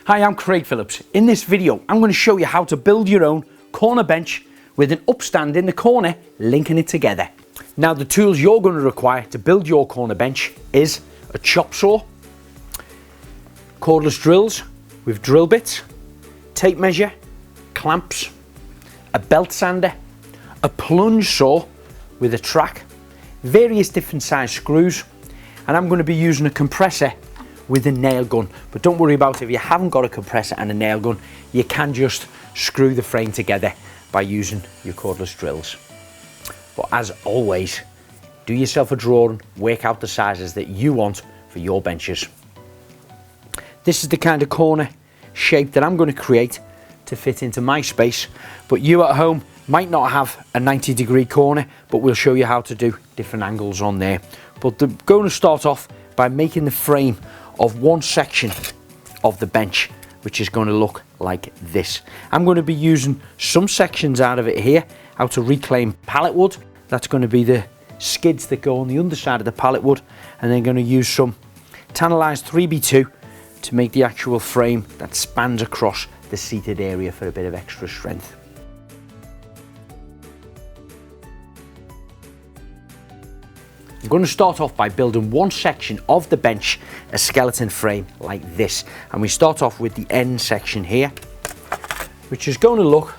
Hi, I'm Craig Phillips. In this video, I'm going to show you how to build your own corner bench with an upstand in the corner, linking it together. Now, the tools you're going to require to build your corner bench is a chop saw, cordless drills with drill bits, tape measure, clamps, a belt sander, a plunge saw with a track, various different size screws, and I'm going to be using a compressor with a nail gun. But don't worry about it, if you haven't got a compressor and a nail gun, you can just screw the frame together by using your cordless drills. But as always, do yourself a drawing, work out the sizes that you want for your benches. This is the kind of corner shape that I'm going to create to fit into my space, but you at home might not have a 90-degree corner, but we'll show you how to do different angles on there. But I'm going to start off by making the frame of one section of the bench, which is going to look like this. I'm going to be using some sections out of it here out of reclaimed pallet wood. That's going to be the skids that go on the underside of the pallet wood, and then going to use some tannalized 3B2 to make the actual frame that spans across the seated area for a bit of extra strength. I'm going to start off by building one section of the bench, a skeleton frame like this, and we start off with the end section here, which is going to look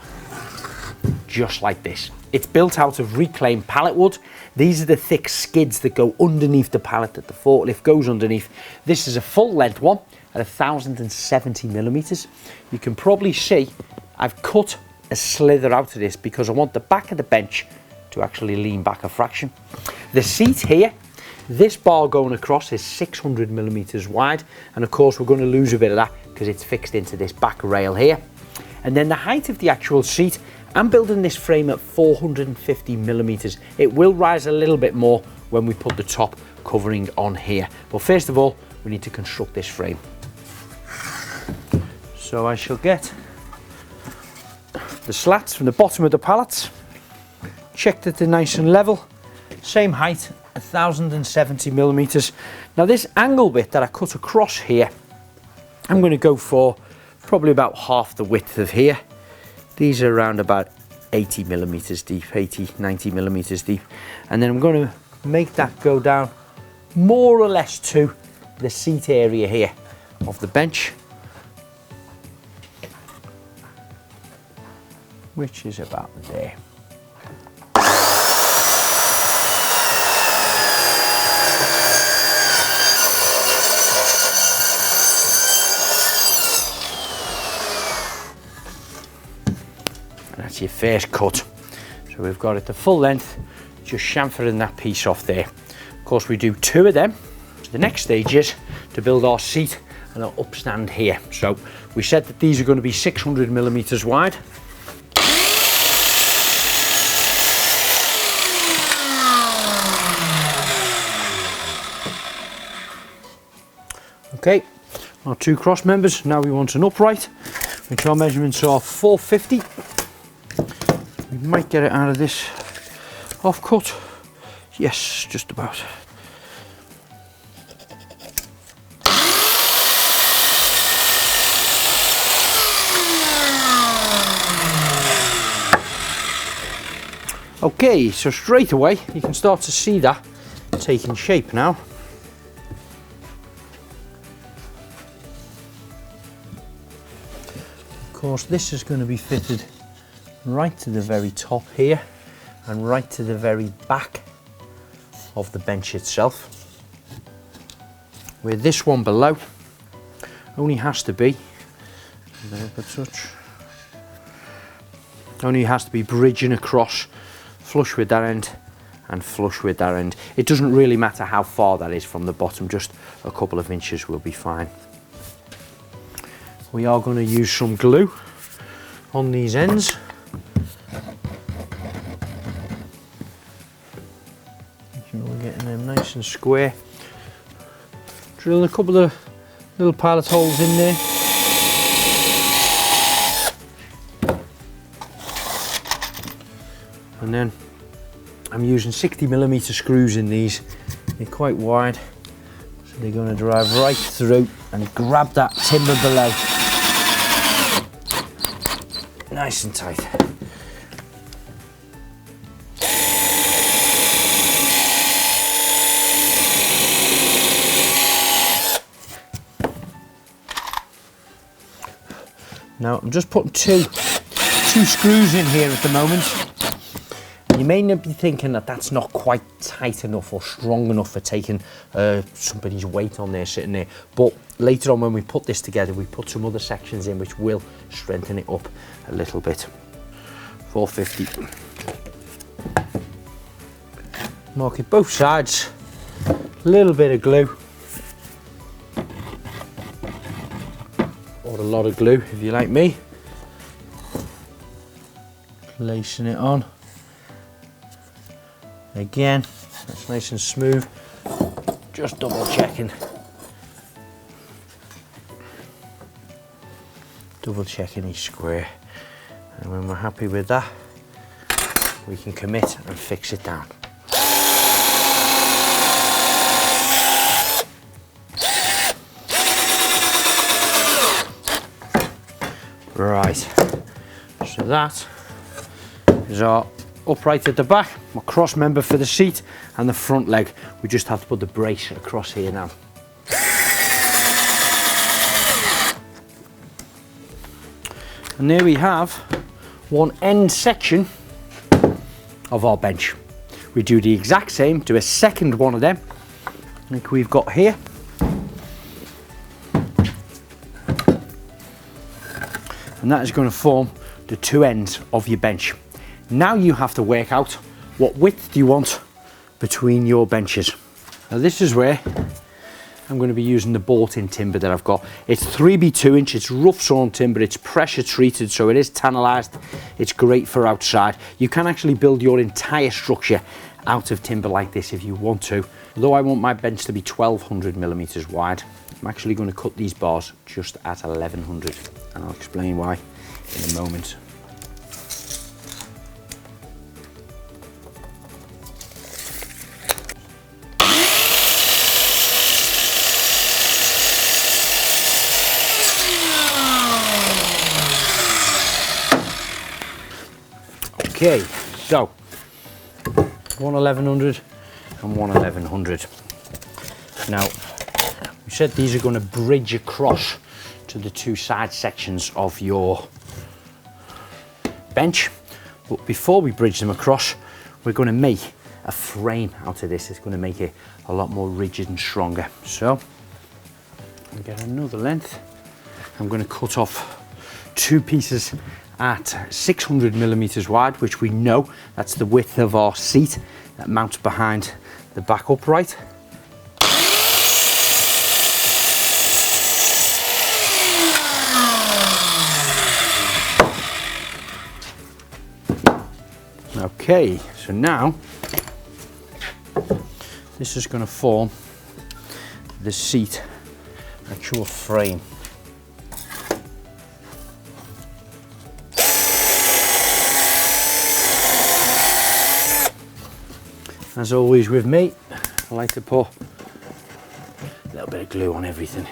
just like this. It's built out of reclaimed pallet wood. These are the thick skids that go underneath the pallet that the forklift goes underneath. This is a full length one at 1070 millimeters. You can probably see I've cut a slither out of this because I want the back of the bench to actually lean back a fraction. The seat here, this bar going across is 600 millimeters wide, and of course we're going to lose a bit of that because it's fixed into this back rail here. And then the height of the actual seat, I'm building this frame at 450 millimeters. It will rise a little bit more when we put the top covering on here, but first of all we need to construct this frame. So I shall get the slats from the bottom of the pallets, check that they're nice and level, same height, 1070 millimeters. Now this angle bit that I cut across here, I'm going to go for probably about half the width of here. These are around about 80 millimeters deep, 90 millimeters deep, and then I'm going to make that go down more or less to the seat area here of the bench, which is about there. That's your first cut. So we've got it the full length, just chamfering that piece off there. Of course we do two of them. So the next stage is to build our seat and our upstand here. So we said that these are going to be 600 millimeters wide. Okay, our two cross members. Now we want an upright, which our measurements are 450. We might get it out of this off cut. Yes, just about. Okay, so straight away you can start to see that taking shape now. Of course, this is going to be fitted right to the very top here and right to the very back of the bench itself, where this one below only has to be bridging across flush with that end and flush with that end. It doesn't really matter how far that is from the bottom, just a couple of inches will be fine. We are going to use some glue on these ends. We're getting them nice and square. Drilling a couple of little pilot holes in there. And then I'm using 60mm screws in these. They're quite wide, so They're going to drive right through and grab that timber below. Nice and tight. Now I'm just putting two screws in here at the moment. You may not be thinking that that's not quite tight enough or strong enough for taking somebody's weight on there sitting there, but later on when we put this together we put some other sections in which will strengthen it up a little bit. 450. Mark it both sides, a little bit of glue or a lot of glue if you like me. Placing it on. Again, that's nice and smooth. Just double checking. Double checking each square. And when we're happy with that, we can commit and fix it down. Right, so that is our upright at the back, my cross member for the seat, and the front leg. We just have to put the brace across here now. And there we have one end section of our bench. We do the exact same to a second one of them, like we've got here. And that is going to form the two ends of your bench. Now you have to work out what width do you want between your benches. Now this is where I'm going to be using the bought-in timber that I've got. It's 3x2 inch, it's rough sawn timber, it's pressure treated, so it is tannalized. It's great for outside. You can actually build your entire structure out of timber like this if you want to. Although I want my bench to be 1200 millimeters wide, I'm actually going to cut these bars just at 1100, and I'll explain why in a moment. Okay, so one 1100 and one 1100. Now, we said these are going to bridge across to the two side sections of your bench, but before we bridge them across, we're going to make a frame out of this. It's going to make it a lot more rigid and stronger. So, we get another length. I'm going to cut off two pieces at 600 millimeters wide, which we know that's the width of our seat that mounts behind the back upright. Okay, so now this is going to form the seat actual frame. As always with me, I like to put a little bit of glue on everything.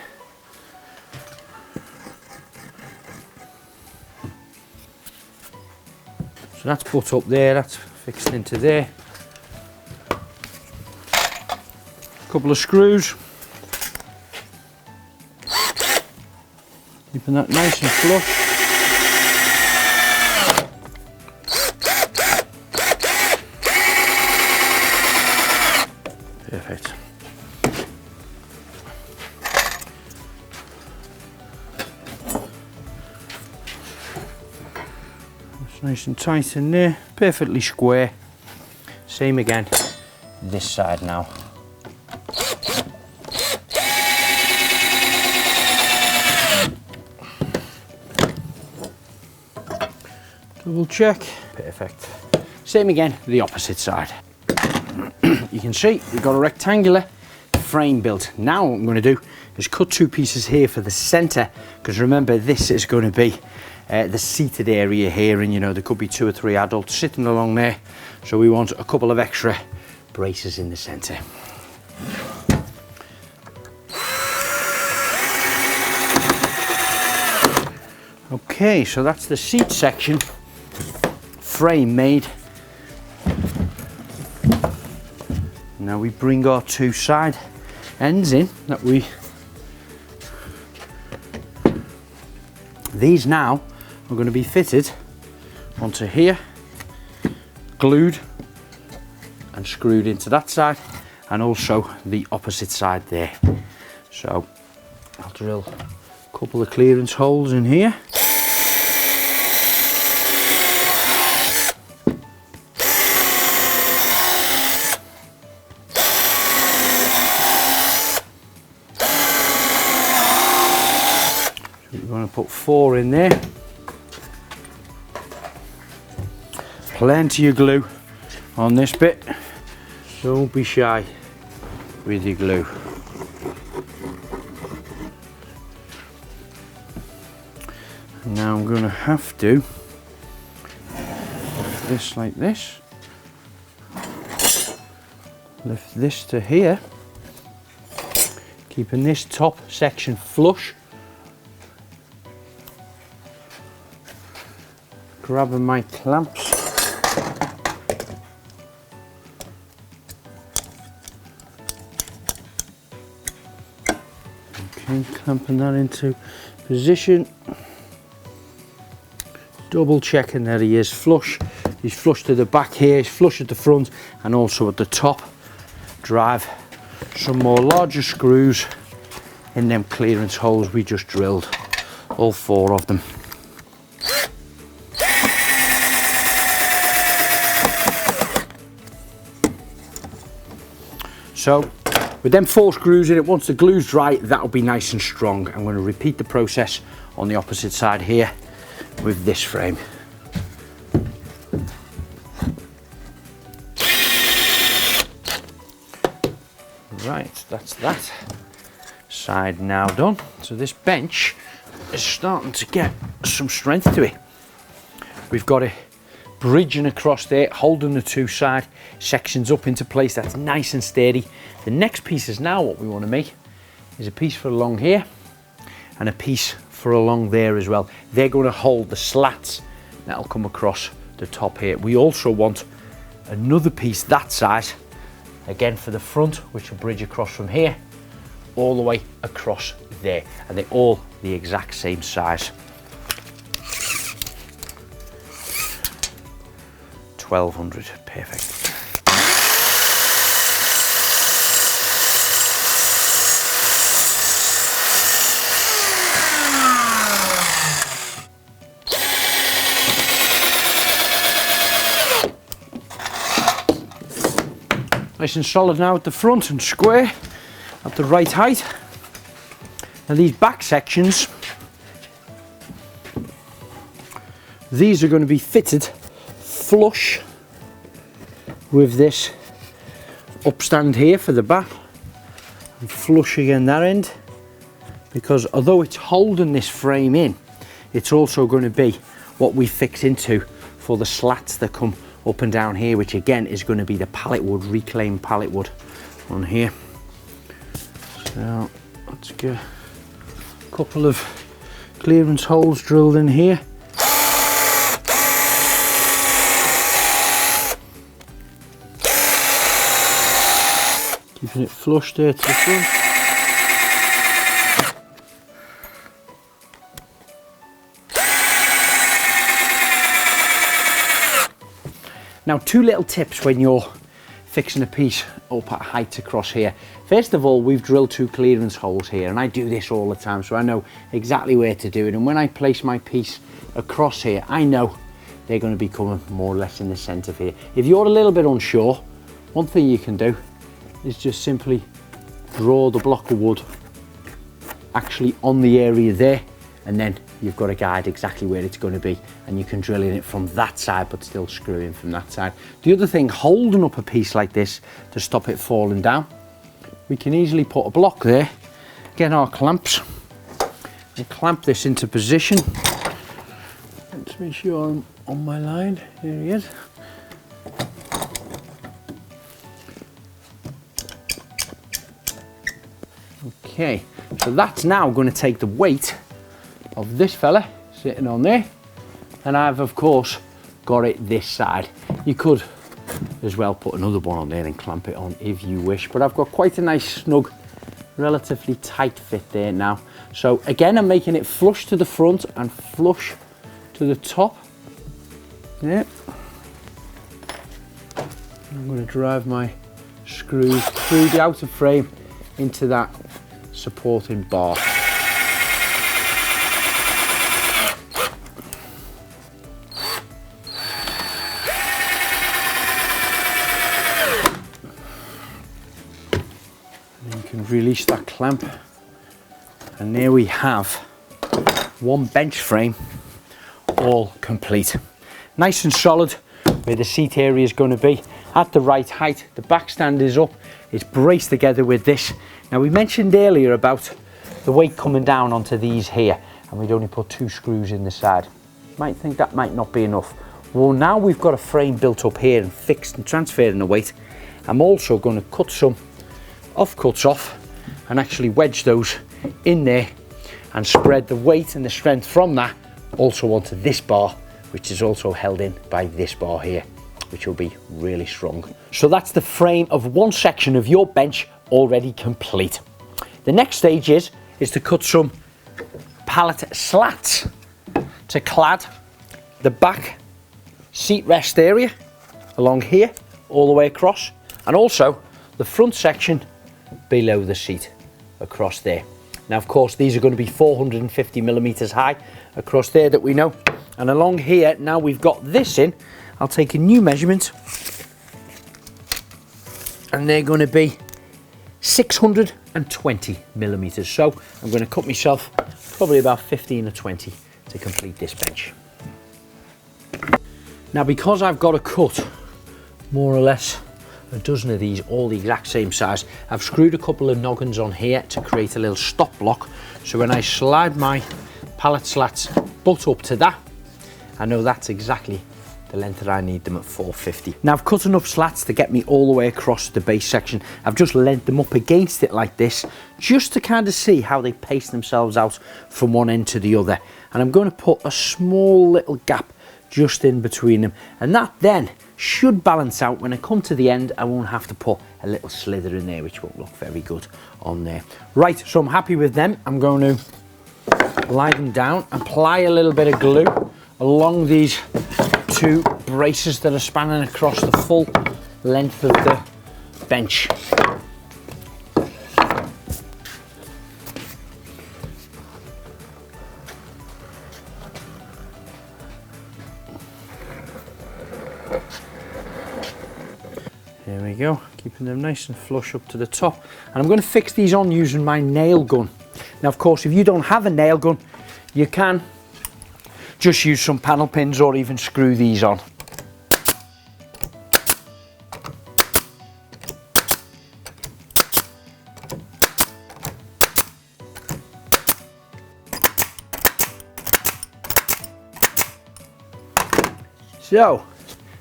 So that's put up there, that's fixed into there. A couple of screws. Keeping that nice and flush. Perfect. It's nice and tight in there, perfectly square. Same again, this side now. Double check, perfect. Same again, the opposite side. You can see we've got a rectangular frame built. Now what I'm going to do is cut two pieces here for the center, because remember this is going to be the seated area here, and you know there could be 2 or 3 adults sitting along there, so we want a couple of extra braces in the center. Okay, so that's the seat section frame made. Now we bring our two side ends in that these now are going to be fitted onto here, glued and screwed into that side, and also the opposite side there. So I'll drill a couple of clearance holes in here. We're going to put 4 in there. Plenty of glue on this bit. Don't be shy with your glue. Now I'm going to have to lift this like this. Lift this to here. Keeping this top section flush. Grabbing my clamps. Okay, clamping that into position. Double checking that he is flush. He's flush to the back here, he's flush at the front and also at the top. Drive some more larger screws in them clearance holes we just drilled. All 4 of them. So with them 4 screws in it, once the glue's dry, that'll be nice and strong. I'm going to repeat the process on the opposite side here with this frame. Right, that's that side now done. So this bench is starting to get some strength to it. We've got it bridging across there, holding the 2 side sections up into place. That's nice and steady. The next piece is now what we want to make is a piece for along here and a piece for along there as well. They're going to hold the slats that'll come across the top here. We also want another piece that size again for the front, which will bridge across from here all the way across there, and they're all the exact same size. 1200, perfect. Nice and solid now at the front and square at the right height. Now these back sections, these are going to be fitted flush with this upstand here for the back, and flush again that end, because although it's holding this frame in, it's also going to be what we fix into for the slats that come up and down here, which again is going to be the pallet wood, reclaimed pallet wood on here. So let's get a couple of clearance holes drilled in here. Keeping it flush there to the front. Now, 2 little tips when you're fixing a piece up at height across here. First of all, we've drilled 2 clearance holes here, and I do this all the time, so I know exactly where to do it. And when I place my piece across here, I know they're going to be coming more or less in the centre here. If you're a little bit unsure, one thing you can do is just simply draw the block of wood actually on the area there, and then you've got a guide exactly where it's going to be, and you can drill in it from that side but still screw in from that side. The other thing, holding up a piece like this to stop it falling down, we can easily put a block there, get our clamps and clamp this into position. Let's make sure I'm on my line. Here he is. Okay, so that's now going to take the weight of this fella, sitting on there. And I've of course got it this side. You could as well put another one on there and clamp it on if you wish, but I've got quite a nice snug, relatively tight fit there now. So again, I'm making it flush to the front and flush to the top. Yeah. I'm going to drive my screws through the outer frame into that supporting bar. And you can release that clamp, and there we have one bench frame all complete. Nice and solid where the seat area is going to be, at the right height. The back stand is up, it's braced together with this. Now we mentioned earlier about the weight coming down onto these here, and we'd only put 2 screws in the side. You might think that might not be enough. Well, now we've got a frame built up here and fixed and transferring the weight, I'm also going to cut some offcuts off and actually wedge those in there and spread the weight and the strength from that also onto this bar, which is also held in by this bar here, which will be really strong. So that's the frame of one section of your bench already complete. The next stage is to cut some pallet slats to clad the back seat rest area along here all the way across, and also the front section below the seat across there. Now of course these are going to be 450 millimeters high across there that we know, and along here now we've got this in, I'll take a new measurement, and they're going to be 620 millimeters. So I'm going to cut myself probably about 15 or 20 to complete this bench. Now because I've got to cut more or less a dozen of these all the exact same size, I've screwed a couple of noggins on here to create a little stop block, so when I slide my pallet slats butt up to that, I know that's exactly the length that I need them at 450. Now I've cut enough slats to get me all the way across the base section. I've just leant them up against it like this, just to kind of see how they pace themselves out from one end to the other. And I'm going to put a small little gap just in between them, and that then should balance out. When I come to the end, I won't have to put a little slither in there, which won't look very good on there. Right, so I'm happy with them. I'm going to lie them down, apply a little bit of glue along these 2 braces that are spanning across the full length of the bench. There we go, keeping them nice and flush up to the top. And I'm going to fix these on using my nail gun. Now of course if you don't have a nail gun, you can just use some panel pins or even screw these on. So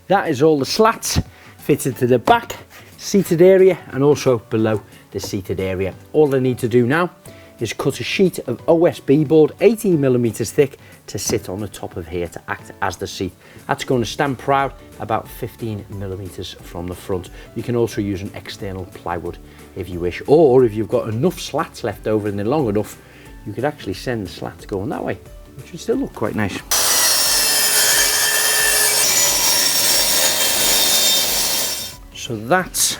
that is all the slats fitted to the back seated area and also below the seated area. All I need to do now is cut a sheet of OSB board 18 millimeters thick to sit on the top of here to act as the seat. That's going to stand proud about 15 millimeters from the front. You can also use an external plywood if you wish, or if you've got enough slats left over and they're long enough, you could actually send the slats going that way, which would still look quite nice. So that's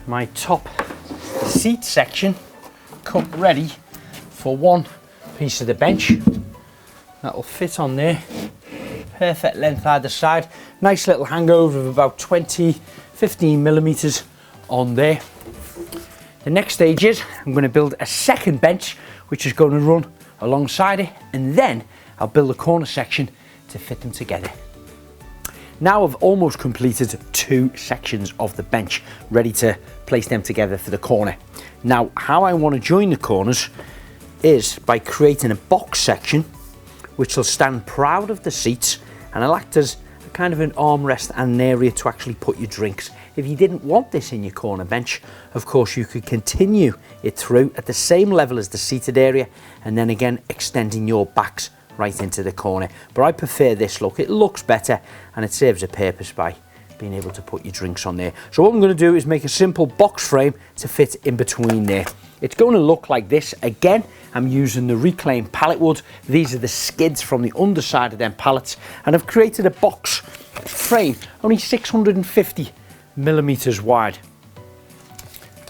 my top seat section cut ready for one piece of the bench. That'll fit on there, perfect length either side. Nice little hangover of about 15 millimeters on there. The next stage is I'm going to build a second bench which is going to run alongside it, and then I'll build a corner section to fit them together. Now I've almost completed 2 sections of the bench, ready to place them together for the corner. Now how I want to join the corners is by creating a box section which will stand proud of the seats, and it'll act as a kind of an armrest and an area to actually put your drinks. If you didn't want this in your corner bench, of course you could continue it through at the same level as the seated area, and then again extending your backs right into the corner. But I prefer this look. It looks better and it serves a purpose by being able to put your drinks on there. So what I'm going to do is make a simple box frame to fit in between there. It's going to look like this. Again, I'm using the reclaimed pallet wood. These are the skids from the underside of them pallets, and I've created a box frame only 650 millimeters wide,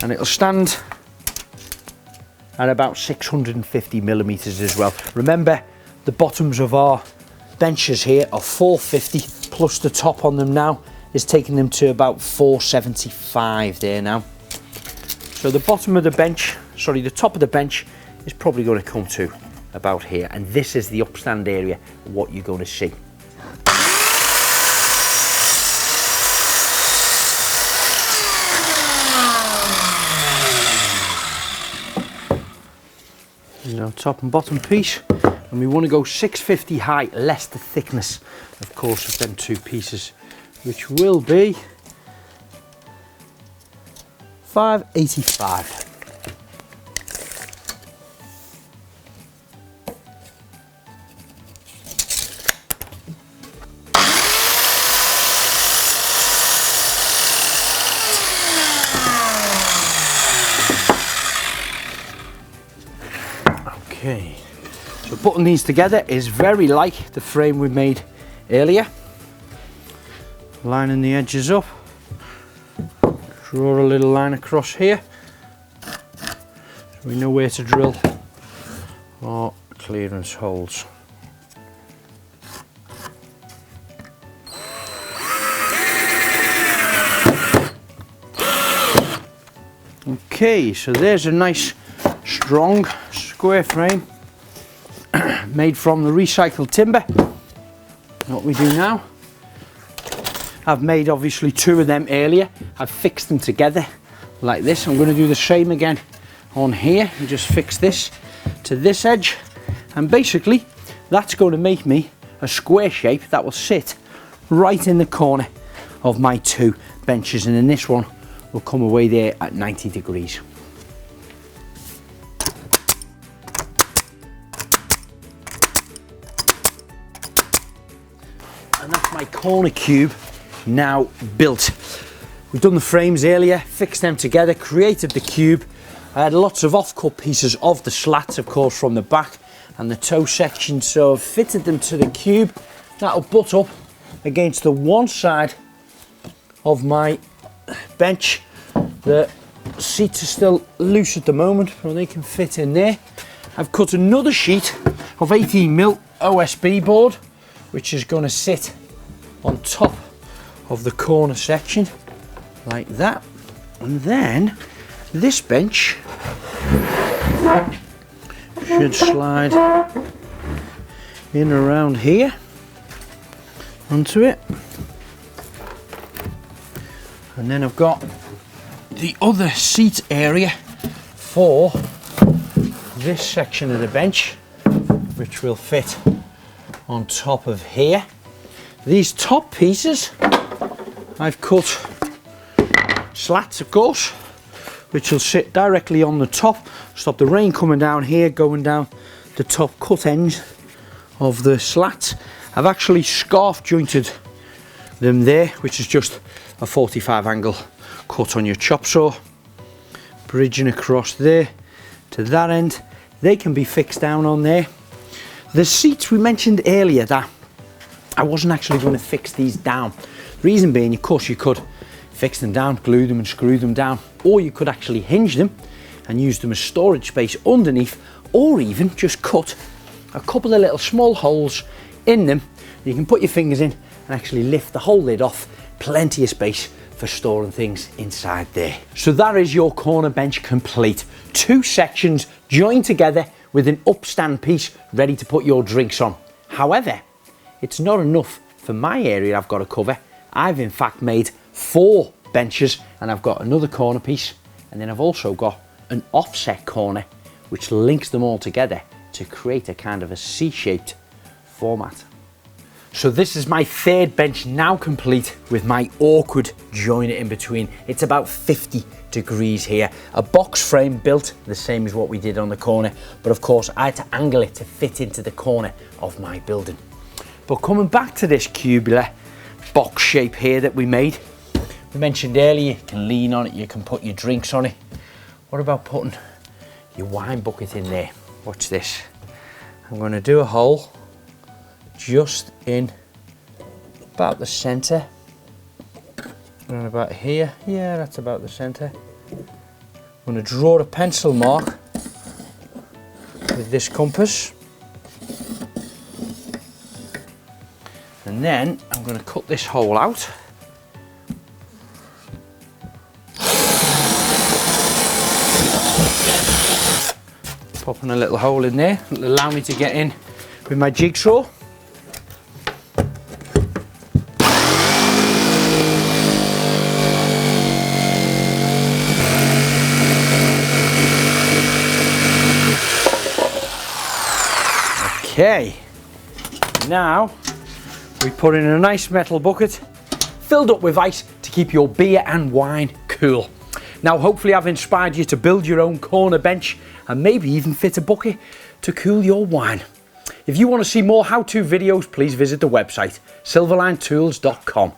and it'll stand at about 650 millimeters as well. Remember, the bottoms of our benches here are 450, plus the top on them now is taking them to about 475 there now. So the bottom of the bench, sorry, the top of the bench is probably going to come to about here, and this is the upstand area, what you're going to see. Now top and bottom piece, and we want to go 650 high, less the thickness of course of them two pieces, which will be 585. Okay, so putting these together is very like the frame we made earlier. Lining the edges up, draw a little line across here so we know where to drill our clearance holes. Okay, so there's a nice strong square frame made from the recycled timber. What we do now, I've made obviously two of them earlier. I've fixed them together like this. I'm going to do the same again on here and just fix this to this edge, and basically that's going to make me a square shape that will sit right in the corner of my two benches, and then this one will come away there at 90 degrees. And that's my corner cube now built. We've done the frames earlier, fixed them together, created the cube. I had lots of off-cut pieces of the slats, of course, from the back and the toe section, so I've fitted them to the cube. That'll butt up against the one side of my bench. The seats are still loose at the moment, but they can fit in there. I've cut another sheet of 18mm OSB board, which is going to sit on top of the corner section like that, and then this bench should slide in around here onto it, and then I've got the other seat area for this section of the bench, which will fit on top of here. These top pieces I've cut slats, of course, which will sit directly on the top, stop the rain coming down here, going down the top cut ends of the slats. I've actually scarf jointed them there, which is just a 45 angle cut on your chop saw, bridging across there to that end. They can be fixed down on there. The seats, we mentioned earlier that I wasn't actually going to fix these down. Reason being, of course, you could fix them down, glue them and screw them down, or you could actually hinge them and use them as storage space underneath, or even just cut a couple of little small holes in them. You can put your fingers in and actually lift the whole lid off. Plenty of space for storing things inside there. So that is your corner bench complete. Two sections joined together with an upstand piece ready to put your drinks on. However, it's not enough for my area I've got to cover. I've in fact made 4 benches, and I've got another corner piece, and then I've also got an offset corner which links them all together to create a kind of a C-shaped format. So this is my third bench now complete with my awkward joiner in between. It's about 50 degrees here. A box frame built the same as what we did on the corner, but of course I had to angle it to fit into the corner of my building. But coming back to this cubular box shape here that we made, we mentioned earlier, you can lean on it, you can put your drinks on it. What about putting your wine bucket in there? Watch this. I'm going to do a hole just in about the centre, and about here. Yeah, that's about the centre. I'm going to draw a pencil mark with this compass, and then I'm going to cut this hole out. Popping a little hole in there, it'll allow me to get in with my jigsaw. Okay, now we put in a nice metal bucket filled up with ice to keep your beer and wine cool. Now hopefully I've inspired you to build your own corner bench and maybe even fit a bucket to cool your wine. If you want to see more how-to videos, please visit the website silverlinetools.com.